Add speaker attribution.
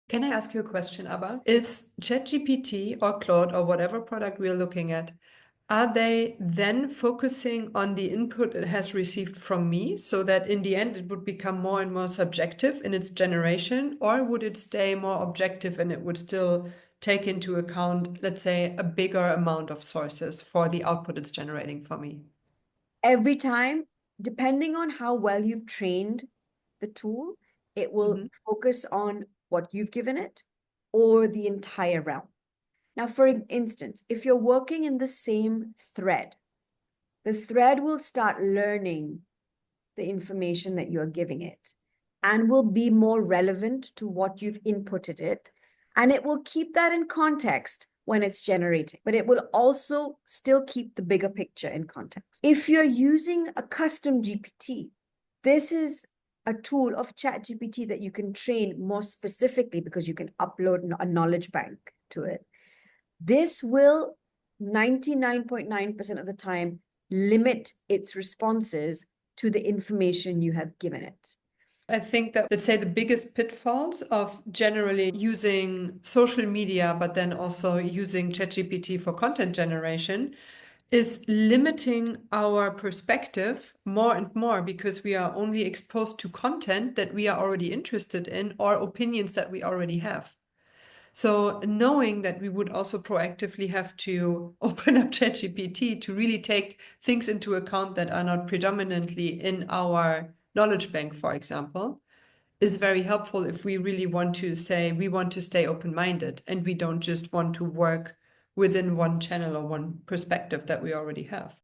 Speaker 1: Can I ask you a question, Abba? Is ChatGPT or Claude or whatever product we're looking at, are they then focusing on the input it has received from me so that in the end it would become more and more subjective in its generation, or would it stay more objective and it would still take into account, let's say, a bigger amount of sources for the output it's generating for me?
Speaker 2: Every time, depending on how well you've trained the tool, it will focus on what you've given it or the entire realm. Now, for instance, if you're working in the same thread, the thread will start learning the information that you're giving it and will be more relevant to what you've inputted it. And it will keep that in context when it's generating, but it will also still keep the bigger picture in context. If you're using a custom GPT, this is a tool of ChatGPT that you can train more specifically because you can upload a knowledge bank to it. This will 99.9% of the time limit its responses to the information you have given it.
Speaker 1: I think that, let's say, the biggest pitfalls of generally using social media, but then also using ChatGPT for content generation, is limiting our perspective more and more because we are only exposed to content that we are already interested in or opinions that we already have. So knowing that we would also proactively have to open up ChatGPT to really take things into account that are not predominantly in our knowledge bank, for example, is very helpful if we really want to say we want to stay open-minded and we don't just want to work within one channel or one perspective that we already have.